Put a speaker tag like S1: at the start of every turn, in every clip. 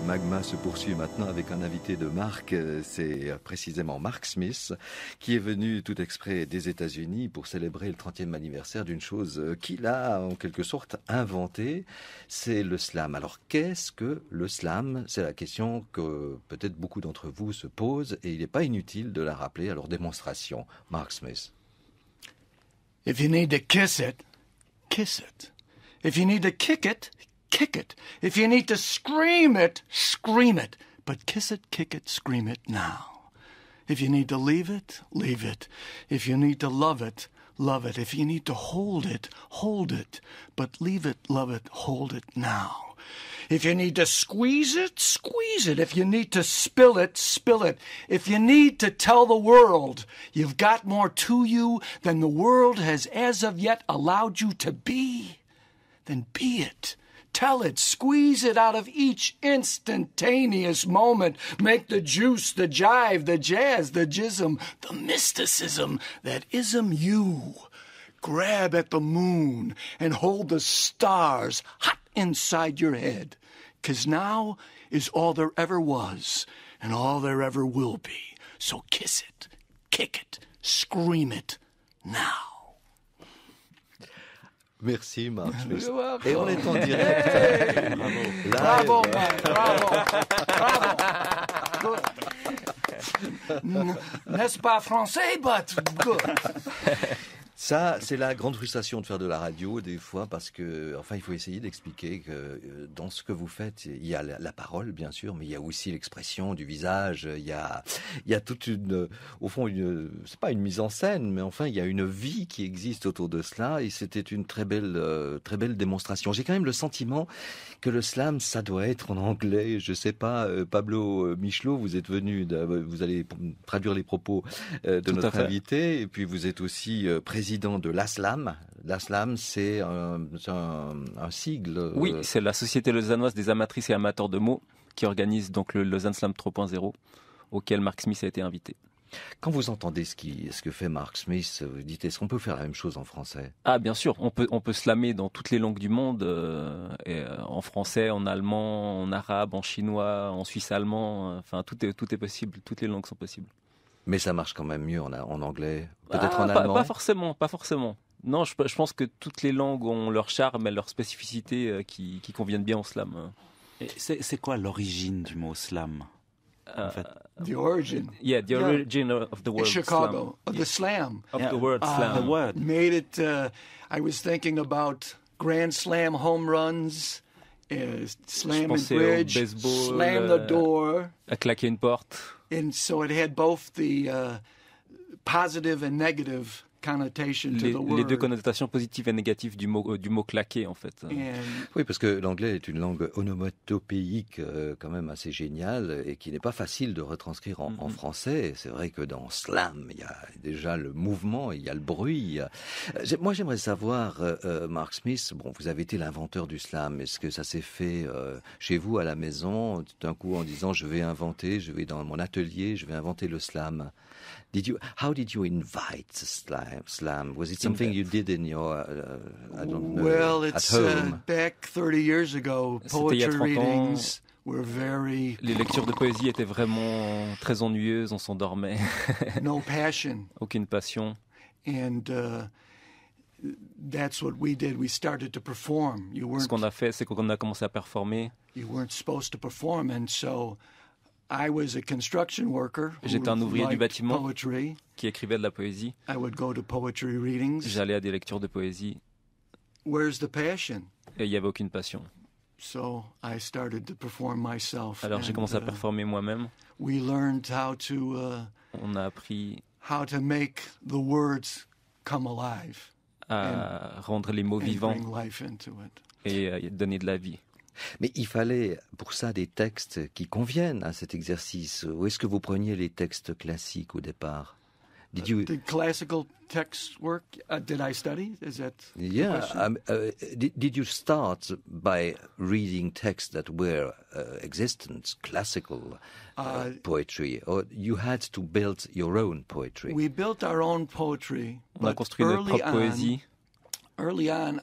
S1: Magma se poursuit maintenant avec un invité de marque, c'est précisément Mark Smith, qui est venu tout exprès des États-Unis pour célébrer le 30e anniversaire d'une chose qu'il a en quelque sorte inventée, c'est le slam. Alors qu'est-ce que le slam? C'est la question que peut-être beaucoup d'entre vous se posent et il n'est pas inutile de la rappeler à leur démonstration. Mark Smith.
S2: If you need to kiss it, kiss it. If you need to kick it, kick it. If you need to scream it, scream it. But kiss it, kick it, scream it now. If you need to leave it, leave it. If you need to love it, love it. If you need to hold it, hold it. But leave it, love it, hold it now. If you need to squeeze it, squeeze it. If you need to spill it, spill it. If you need to tell the world you've got more to you than the world has as of yet allowed you to be, then be it. Tell it, squeeze it out of each instantaneous moment. Make the juice, the jive, the jazz, the jism, the mysticism that ism you. Grab at the moon and hold the stars hot inside your head. 'Cause now is all there ever was and all there ever will be. So kiss it, kick it, scream it now.
S1: Merci Mark Smith. Et on est en direct.
S2: Hey! Bravo, man, bravo, bravo. Good. N'est-ce pas français, but good.
S1: Ça, c'est la grande frustration de faire de la radio, des fois, parce que, enfin, il faut essayer d'expliquer que dans ce que vous faites, il y a la parole, bien sûr, mais il y a aussi l'expression du visage, il y a toute une, au fond, c'est pas une mise en scène, mais enfin, il y a une vie qui existe autour de cela, et c'était une très belle démonstration. J'ai quand même le sentiment que le slam, ça doit être en anglais. Je sais pas, Pablo Michelot, vous êtes venu, vous allez traduire les propos de notre invité, et puis vous êtes aussi président de l'ASLAM. L'ASLAM, c'est un sigle.
S3: Oui, c'est la Société lausannoise des amatrices et amateurs de mots qui organise donc le Lausanne Slam 3.0 auquel Mark Smith a été invité.
S1: Quand vous entendez ce que fait Mark Smith, vous dites, est-ce qu'on peut faire la même chose en français?
S3: Ah, bien sûr, on peut slammer dans toutes les langues du monde, en français, en allemand, en arabe, en chinois, en suisse allemand, enfin tout est possible, toutes les langues sont possibles.
S1: Mais ça marche quand même mieux en anglais, peut-être en allemand.
S3: Pas forcément. Non, je pense que toutes les langues ont leur charme et leur spécificité qui conviennent bien au slam.
S4: Et c'est quoi l'origine du mot slam? En fait?
S2: The origin.
S3: Yeah, the origin of the word
S2: Chicago,
S3: slam.
S2: Of the slam.
S3: Of the word slam.
S4: The word.
S2: Made it, I was thinking about Grand Slam home runs, slam and bridge,
S3: baseball,
S2: slam the door.
S3: À claquer une porte.
S2: And so it had both the positive and negative connotation to the word.
S3: Les deux connotations positives et négatives du mot claquer, en fait.
S1: Oui, parce que l'anglais est une langue onomatopéique quand même assez géniale et qui n'est pas facile de retranscrire en français. C'est vrai que dans slam, il y a déjà le mouvement, il y a le bruit. Moi, j'aimerais savoir, Mark Smith, bon, vous avez été l'inventeur du slam. Est-ce que ça s'est fait chez vous à la maison, tout d'un coup en disant je vais dans mon atelier, je vais inventer le slam? How did you invite slam? Was it something you did in your, I don't know,
S2: well, it's
S1: at home?
S2: Back 30 years ago, poetry readings were very...
S3: Les lectures de poésie étaient vraiment très ennuyeuses, on s'endormait.
S2: No passion.
S3: Aucune passion.
S2: And that's what we did. We started to perform.
S3: Ce qu'on a fait, c'est qu'on a commencé à performer.
S2: You weren't supposed to perform, and so... I was a construction worker.
S3: J'étais un ouvrier du bâtiment qui écrivait de la poésie.
S2: I would go to poetry readings.
S3: J'allais à des lectures de poésie.
S2: Where's the passion?
S3: Et il n'y avait aucune passion.
S2: So I started to perform myself.
S3: Alors j'ai commencé à performer moi-même.
S2: We learned
S3: on a appris
S2: how to make the words come alive.
S3: À rendre les mots vivants et donner de la vie.
S1: Mais il fallait pour ça des textes qui conviennent à cet exercice. Où est-ce que vous preniez les textes classiques au départ?
S2: Did classical text work? Did I study? Is that
S1: did you start by reading texts that were existent, classical poetry, or you had to build your own poetry?
S2: We built our own poetry.
S3: On a construit notre propre poésie.
S2: Early on,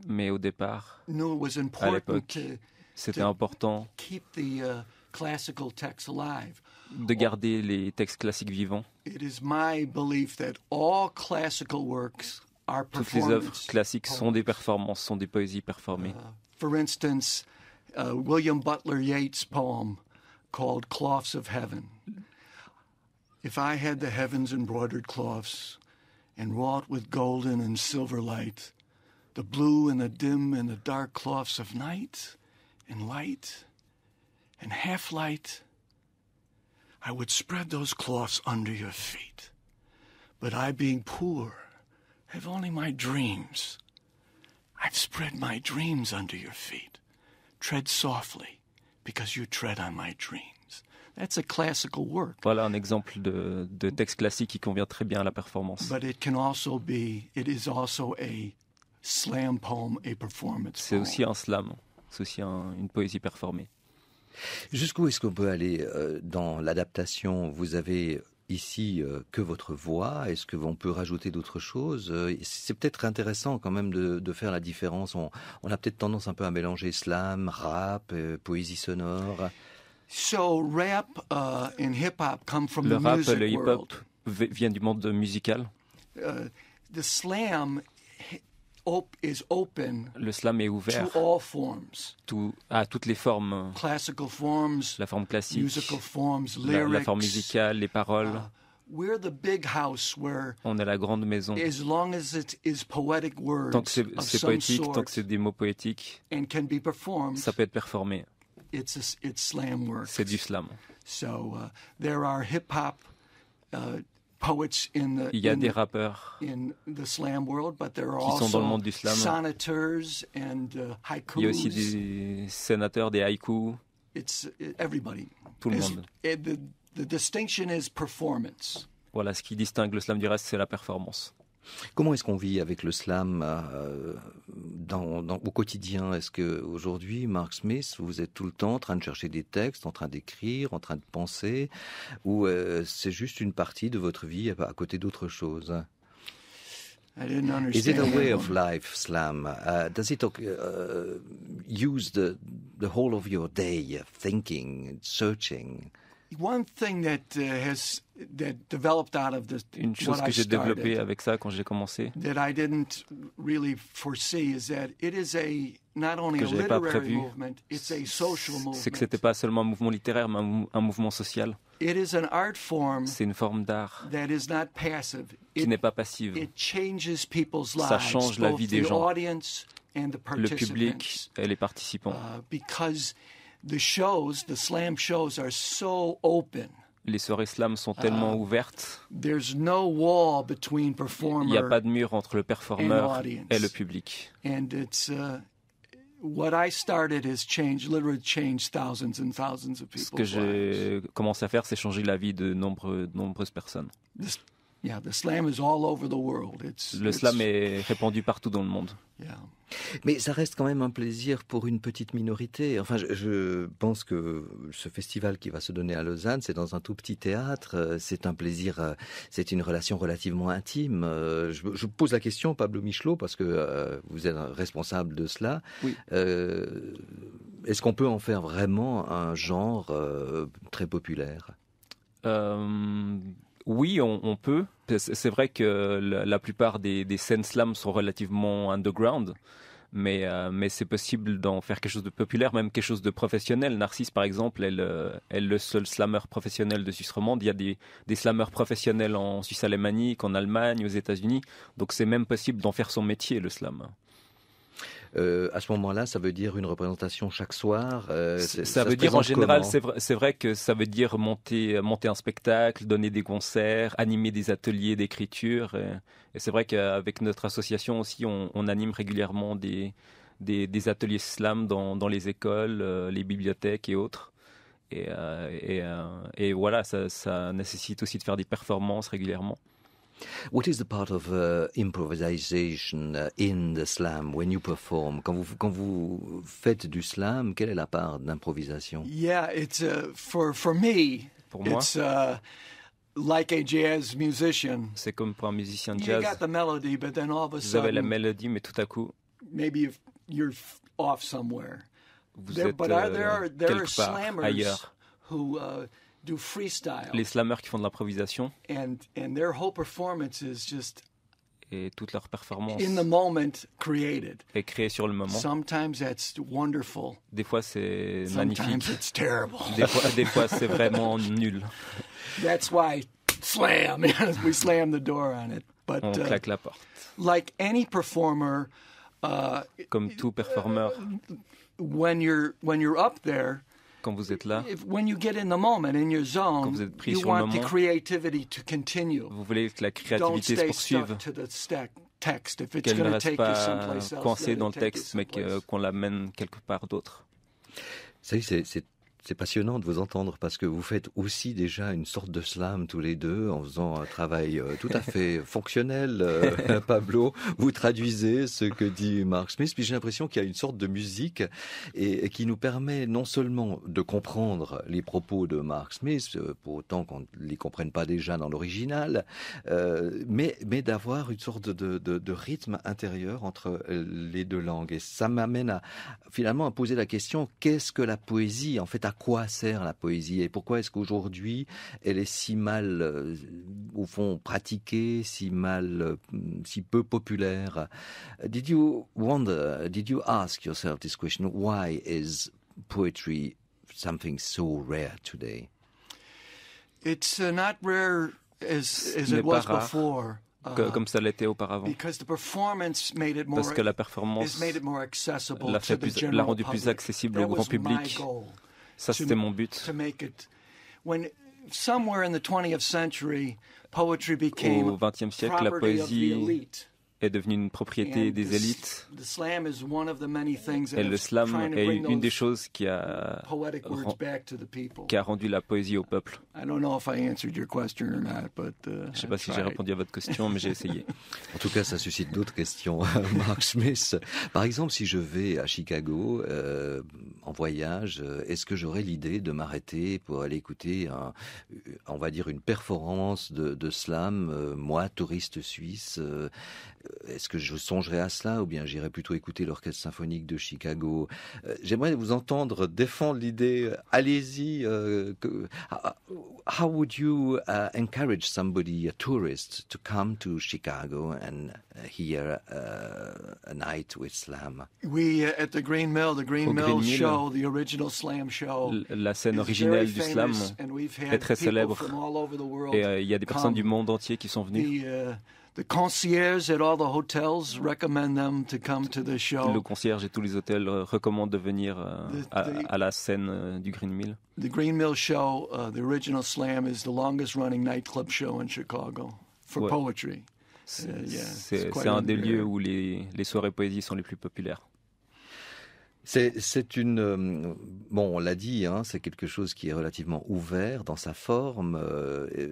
S3: mais au départ,
S2: knew it was important to
S3: C'était important
S2: keep the classical texts alive.
S3: de garder les textes classiques vivants.
S2: It is my belief that all classical works are
S3: Toutes les œuvres
S2: performance.
S3: classiques sont des performances, sont des poésies performées.
S2: For instance, William Butler Yeats' poem called Cloths of Heaven. If I had the heavens embroidered cloths and wrought with golden and silver light, the blue and the dim and the dark cloths of night and light and half light, I would spread those cloths under your feet. But I, being poor, have only my dreams. I've spread my dreams under your feet. Tread softly, because you tread on my dreams. That's a classical work.
S3: Voilà un exemple de texte classique qui convient très bien à la performance.
S2: But it is also a slam poem, a performance
S3: C'est
S2: poem.
S3: aussi un slam, c'est aussi une poésie performée.
S1: Jusqu'où est-ce qu'on peut aller dans l'adaptation? Vous avez ici que votre voix. Est-ce qu'on peut rajouter d'autres choses? C'est peut-être intéressant quand même de faire la différence. On a peut-être tendance un peu à mélanger slam, rap, poésie sonore.
S2: So rap and hip-hop come from
S3: Le
S2: the
S3: rap,
S2: music
S3: le hip-hop
S2: world.
S3: vient du monde musical.
S2: The slam is open
S3: Le slam est ouvert
S2: to all forms.
S3: à toutes les formes.
S2: Classical forms,
S3: La forme classique,
S2: musical forms,
S3: la
S2: lyrics.
S3: forme musicale, les paroles.
S2: We're the big house where,
S3: On est la grande maison.
S2: as long as it is poetic words
S3: Tant que c'est
S2: of
S3: c'est
S2: some
S3: poétique,
S2: sort
S3: tant que c'est des mots poétiques,
S2: and can be performed,
S3: ça peut être performé.
S2: it's slam work.
S3: C'est du slam.
S2: So there are hip-hop poets in
S3: Il y a des rappeurs
S2: the slam world, but there are
S3: qui sont dans le
S2: also
S3: monde du slam.
S2: sonateurs and haikus.
S3: Il y a aussi des sénateurs, des haïkus,
S2: It's everybody.
S3: tout le
S2: Is-
S3: monde.
S2: The distinction is performance.
S3: Voilà, ce qui distingue le slam du reste, c'est la performance.
S1: Comment est-ce qu'on vit avec le slam au quotidien? Est-ce qu'aujourd'hui, Mark Smith, vous êtes tout le temps en train de chercher des textes, en train d'écrire, en train de penser, ou c'est juste une partie de votre vie à côté d'autre chose?
S2: I didn't understand.
S1: Is it a way
S2: that
S1: of
S2: one.
S1: life, slam? Does it use the whole of your day, thinking, searching?
S2: One thing that developed out of
S3: Une chose
S2: what
S3: que
S2: I
S3: j'ai développée
S2: started
S3: avec ça quand j'ai commencé,
S2: that I didn't really foresee is that it is not only
S3: que
S2: a
S3: j'avais pas
S2: literary
S3: prévu,
S2: movement, it's a social movement.
S3: c'est que c'était pas seulement un mouvement littéraire, mais un mouvement social.
S2: It is an art form
S3: C'est une forme d'art
S2: that is not passive.
S3: qui n'est pas passive.
S2: It changes people's
S3: Ça
S2: lives,
S3: change la
S2: both
S3: vie des
S2: the
S3: gens,
S2: audience and the
S3: le
S2: participants.
S3: public et les participants.
S2: Because the slam shows are so open.
S3: Les soirées slam sont tellement ouvertes,
S2: There's no wall between
S3: il n'y a
S2: performer
S3: pas de mur entre le performeur
S2: and audience.
S3: et le public.
S2: and it's what I started has literally changed thousands and thousands of
S3: Ce
S2: people's
S3: que j'ai
S2: lives.
S3: commencé à faire, c'est changer la vie de nombreuses personnes.
S2: The slam is all over the world.
S3: Le slam est répandu partout dans le monde.
S2: Yeah.
S1: Mais ça reste quand même un plaisir pour une petite minorité. Enfin, je pense que ce festival qui va se donner à Lausanne, c'est dans un tout petit théâtre. C'est un plaisir, c'est une relation relativement intime. Je pose la question, Pablo Michelot, parce que vous êtes responsable de cela.
S3: Oui.
S1: Est-ce qu'on peut en faire vraiment un genre très populaire?
S3: Oui, on peut. C'est vrai que la plupart des scènes slam sont relativement underground, mais c'est possible d'en faire quelque chose de populaire, même quelque chose de professionnel. Narcisse, par exemple, est le seul slammer professionnel de Suisse romande. Il y a des slammers professionnels en Suisse alémanique, en Allemagne, aux États-Unis. Donc c'est même possible d'en faire son métier, le slam.
S1: À ce moment-là, ça veut dire une représentation chaque soir.
S3: Ça veut dire en
S1: présente
S3: général,
S1: comment?
S3: c'est vrai que ça veut dire monter un spectacle, donner des concerts, animer des ateliers d'écriture. Et c'est vrai qu'avec notre association aussi, on anime régulièrement des ateliers slam dans les écoles, les bibliothèques et autres. Et voilà, ça nécessite aussi de faire des performances régulièrement.
S1: What is the part of improvisation in the slam when you perform? Quand vous faites du slam, quelle est la part d'improvisation?
S2: Yeah, it's for me.
S3: Pour moi,
S2: It's like a jazz musician.
S3: c'est comme pour un musicien de
S2: You
S3: jazz.
S2: got the melody, but then all of a
S3: Vous avez la
S2: sudden,
S3: mélodie, mais tout à coup,
S2: maybe if you're off somewhere.
S3: vous
S2: There,
S3: êtes
S2: but there are
S3: quelque part
S2: slammers
S3: ailleurs.
S2: who do freestyle,
S3: Les slammers qui font de l'improvisation
S2: and their whole performance is just
S3: et toute leur performance
S2: in the moment created.
S3: est créée sur le moment.
S2: Sometimes that's wonderful.
S3: Des fois c'est
S2: Sometimes
S3: magnifique,
S2: it's terrible.
S3: des fois c'est vraiment nul.
S2: That's why slam. We slam the door on it. But
S3: On claque la porte.
S2: like any performer,
S3: Comme tout performeur,
S2: when you're up there,
S3: quand vous êtes là,
S2: when you get in the moment, in your
S3: Quand
S2: zone,
S3: vous êtes pris
S2: you
S3: sur le
S2: want the
S3: moment,
S2: creativity to continue.
S3: vous voulez que la
S2: Don't
S3: créativité se
S2: stay
S3: poursuive,
S2: stuck to the text. If it's
S3: qu'elle ne
S2: going to
S3: reste
S2: take you
S3: pas
S2: someplace else,
S3: coincée
S2: let
S3: dans le
S2: it take you
S3: texte, mais
S2: someplace.
S3: qu'on l'amène quelque part d'autre.
S1: Vous savez, c'est passionnant de vous entendre parce que vous faites aussi déjà une sorte de slam tous les deux en faisant un travail tout à fait fonctionnel. Pablo, vous traduisez ce que dit Mark Smith, puis j'ai l'impression qu'il y a une sorte de musique et qui nous permet non seulement de comprendre les propos de Mark Smith, pour autant qu'on ne les comprenne pas déjà dans l'original, mais d'avoir une sorte de rythme intérieur entre les deux langues. Et ça m'amène finalement à poser la question, qu'est-ce que la poésie, en fait, à quoi sert la poésie et pourquoi est-ce qu'aujourd'hui elle est si mal, au fond, pratiquée, si peu populaire? Did you ask yourself this question? Why is poetry something so rare today?
S2: It's not rare as
S3: Ce n'est
S2: it
S3: pas
S2: was
S3: rare.
S2: before.
S3: Comme ça l'était auparavant.
S2: Because the performance made it more,
S3: Parce que la performance
S2: made it more accessible
S3: l'a
S2: to the
S3: l'a
S2: general
S3: rendu plus
S2: public.
S3: accessible
S2: That
S3: au grand
S2: was my
S3: public.
S2: goal,
S3: Ça, c'était mon but.
S2: to make it. When somewhere in the 20th century, poetry became
S3: Au XXe siècle, la
S2: property of the
S3: poésie
S2: elite.
S3: est devenue une propriété
S2: And
S3: des élites.
S2: The slam is one of the many things that
S3: Et le
S2: is trying
S3: slam
S2: to
S3: est
S2: bring
S3: une des
S2: those
S3: choses qui a
S2: poetic words back to the people.
S3: rendu la poésie au peuple.
S2: I don't know if I answered your question or not, but
S3: Je ne sais
S2: I
S3: pas si j'ai
S2: tried.
S3: répondu à votre question, mais j'ai essayé.
S1: En tout cas, ça suscite d'autres questions. Mark Smith, par exemple, si je vais à Chicago en voyage, est-ce que j'aurais l'idée de m'arrêter pour aller écouter, on va dire, une performance de slam, moi, touriste suisse, est-ce que je songerais à cela ou bien j'irais plutôt écouter l'orchestre symphonique de Chicago? J'aimerais vous entendre défendre l'idée. Allez-y. How would you encourage somebody, a tourist, to come to Chicago and hear a night with slam?
S2: We at the Green Mill,
S3: Au Green Mill,
S2: show, the original slam show.
S3: La scène
S2: is
S3: originelle
S2: very
S3: du slam
S2: famous, and we've had
S3: est très
S2: people
S3: célèbre.
S2: from all over the world
S3: Et il y a des personnes
S2: come.
S3: du monde entier qui sont venues.
S2: The concierge at all the hotels recommend them to come to the
S3: Le
S2: show.
S3: concierge et tous les hôtels recommandent de venir à la scène du Green Mill.
S2: The Green Mill show, the original slam, is the longest running nightclub show in Chicago for
S3: Ouais.
S2: poetry.
S3: C'est
S2: quite
S3: un des
S2: rare.
S3: lieux où les soirées poésie sont les plus populaires.
S1: C'est une bon, on l'a dit, hein, c'est quelque chose qui est relativement ouvert dans sa forme,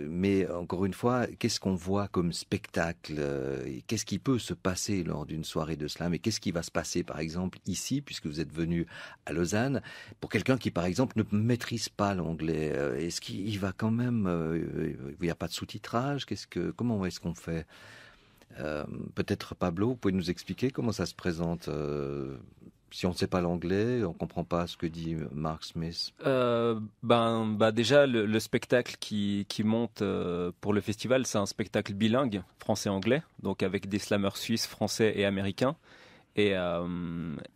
S1: mais encore une fois, qu'est-ce qu'on voit comme spectacle? Qu'est-ce qui peut se passer lors d'une soirée de slam? Et qu'est-ce qui va se passer, par exemple, ici, puisque vous êtes venu à Lausanne, pour quelqu'un qui, par exemple, ne maîtrise pas l'anglais? Est-ce qu'il va quand même? Il n'y a pas de sous-titrage? Comment est-ce qu'on fait? Peut-être Pablo, vous pouvez nous expliquer comment ça se présente? Si on ne sait pas l'anglais, on ne comprend pas ce que dit Mark Smith.
S3: Déjà, le spectacle qui monte pour le festival, c'est un spectacle bilingue, français-anglais, donc avec des slammers suisses, français et américains. Donc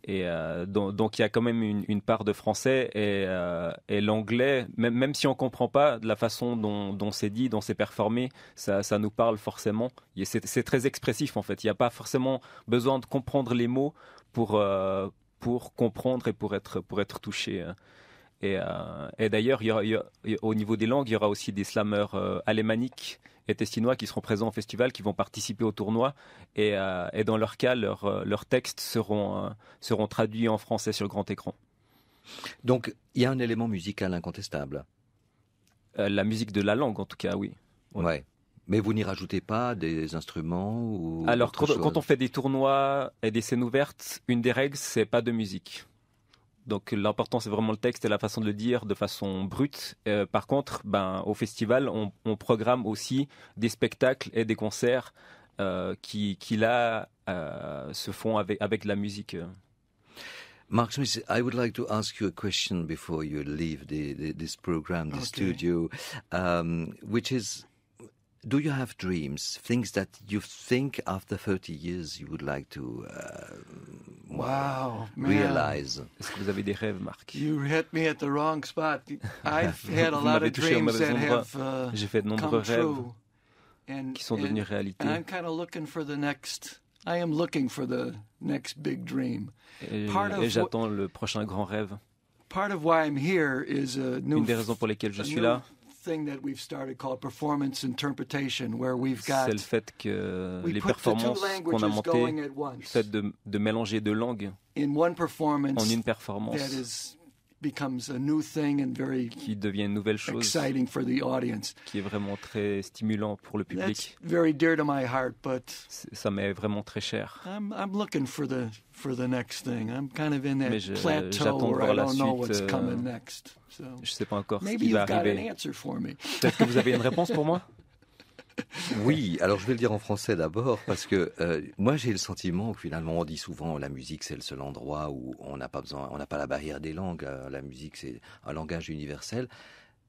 S3: il y a quand même une part de français et l'anglais, même si on ne comprend pas de la façon dont c'est dit, dont c'est performé, ça nous parle forcément. C'est très expressif en fait. Il n'y a pas forcément besoin de comprendre les mots pour comprendre et pour être touché. Et d'ailleurs, au niveau des langues, il y aura aussi des slammers alémaniques et testinois qui seront présents au festival, qui vont participer au tournoi. Et dans leur cas, leurs textes seront traduits en français sur grand écran.
S1: Donc, il y a un élément musical incontestable.
S3: La musique de la langue, en tout cas, oui.
S1: Ouais. Mais vous n'y rajoutez pas des instruments ou
S3: Alors,
S1: autre chose?
S3: quand on fait des tournois et des scènes ouvertes, une des règles, c'est pas de musique. Donc, l'important, c'est vraiment le texte et la façon de le dire de façon brute. Par contre, au festival, on programme aussi des spectacles et des concerts qui là, se font avec de la musique.
S1: Mark Smith, I would like to ask you a question before you leave this program, the studio, which is, do you have dreams, things that you think after 30 years you would like to realize?
S3: Est-ce que vous avez des rêves, Marc?
S2: You hit me at the wrong spot. I've had a lot of dreams that have
S3: J'ai fait de nombreux rêves qui sont devenus réalité.
S2: And I'm kind of looking for the next. I am looking for the next big dream.
S3: Et j'attends le prochain grand rêve.
S2: Part of why I'm here is a new.
S3: Une des raisons pour lesquelles je suis là,
S2: thing that we've started called performance interpretation, where we've got.
S3: C'est le fait que les performances qu'on a montées, le fait de mélanger deux langues
S2: in one performance
S3: en une performance
S2: that becomes a new thing and very
S3: qui devient une nouvelle chose,
S2: exciting for the audience.
S3: Qui est vraiment très stimulant pour le public.
S2: That's very dear to my heart, but
S3: ça m'est vraiment très cher.
S2: I'm looking for the next thing. I'm kind of in that plateau
S3: j'attends
S2: where I
S3: la
S2: don't know
S3: suite,
S2: what's coming next. So
S3: je sais pas encore ce
S2: maybe
S3: qui va
S2: you've got
S3: arriver.
S2: an answer for me.
S3: Peut-être que vous avez une réponse pour moi?
S1: Oui, alors je vais le dire en français d'abord parce que moi j'ai le sentiment que finalement on dit souvent la musique c'est le seul endroit où on n'a pas besoin, on n'a pas la barrière des langues. La musique c'est un langage universel.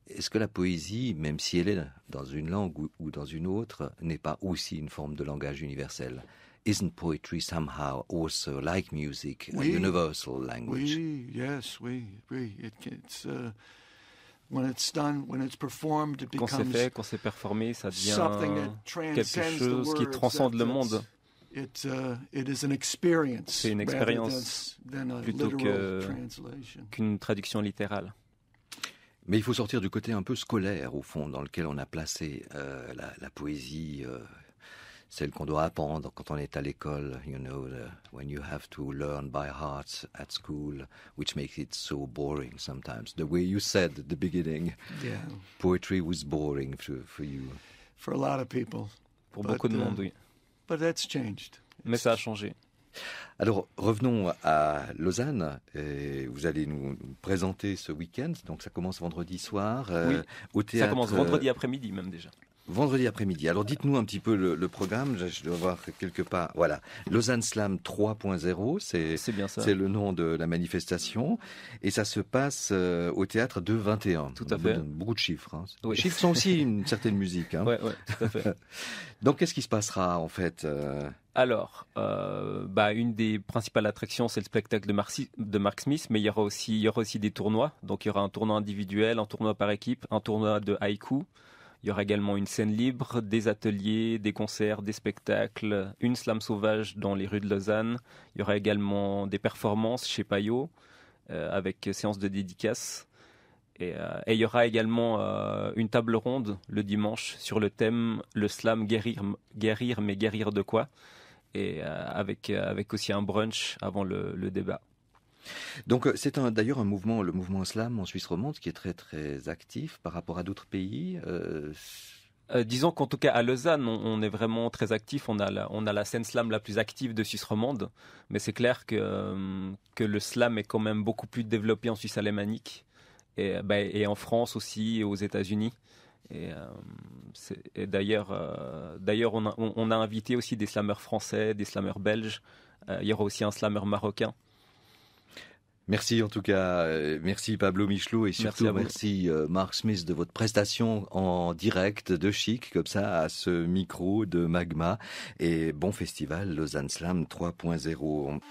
S1: Est-ce que la poésie, même si elle est dans une langue ou dans une autre, n'est pas aussi une forme de langage universel? Isn't poetry somehow also like music, a universal language?
S2: Yes. It's when it's done, when it's performed, it becomes
S3: quand c'est fait, quand c'est performé, ça devient quelque chose
S2: the
S3: qui transcende le monde.
S2: It is an experience.
S3: C'est une expérience plutôt qu'une traduction littérale.
S1: Mais il faut sortir du côté un peu scolaire, au fond, dans lequel on a placé la poésie, celle qu'on doit apprendre quand on est à l'école, when you have to learn by heart at school, which makes it so boring sometimes. The way you said at the beginning, poetry was boring for you.
S2: For a lot of people.
S3: Pour beaucoup de monde, oui.
S2: But that's changed.
S3: Mais ça a changé.
S1: Alors, revenons à Lausanne. Vous allez nous présenter ce week-end. Donc, ça commence vendredi soir au théâtre.
S3: Ça commence vendredi après-midi même déjà.
S1: Vendredi après-midi. Alors dites-nous un petit peu le programme. Je dois voir quelque part. Voilà, Lausanne Slam 3.0, c'est bien ça. C'est le nom de la manifestation et ça se passe au théâtre de 21.
S3: Tout à fait.
S1: Beaucoup de chiffres. Hein.
S3: Oui.
S1: Les chiffres sont aussi une certaine musique. Hein.
S3: Ouais, tout à fait.
S1: Donc qu'est-ce qui se passera en fait
S3: Alors, une des principales attractions, c'est le spectacle de Mark Smith, mais il y aura aussi des tournois. Donc il y aura un tournoi individuel, un tournoi par équipe, un tournoi de haïku. Il y aura également une scène libre, des ateliers, des concerts, des spectacles, une slam sauvage dans les rues de Lausanne. Il y aura également des performances chez Payot avec séance de dédicaces. Et il y aura également une table ronde le dimanche sur le thème « Le slam guérir, mais guérir de quoi ?» et avec aussi un brunch avant le débat.
S1: Donc c'est d'ailleurs un mouvement, le mouvement slam en Suisse romande, qui est très très actif par rapport à d'autres pays.
S3: Disons qu'en tout cas à Lausanne, on est vraiment très actif. On a la scène slam la plus active de Suisse romande, mais c'est clair que le slam est quand même beaucoup plus développé en Suisse alémanique et en France aussi et aux États-Unis. Et d'ailleurs, on a invité aussi des slammeurs français, des slammeurs belges. Il y aura aussi un slammer marocain.
S1: Merci en tout cas, merci Pablo Michelot et surtout merci Mark Smith de votre prestation en direct de Chic, comme ça, à ce micro de Magma. Et bon festival Lausanne Slam 3.0.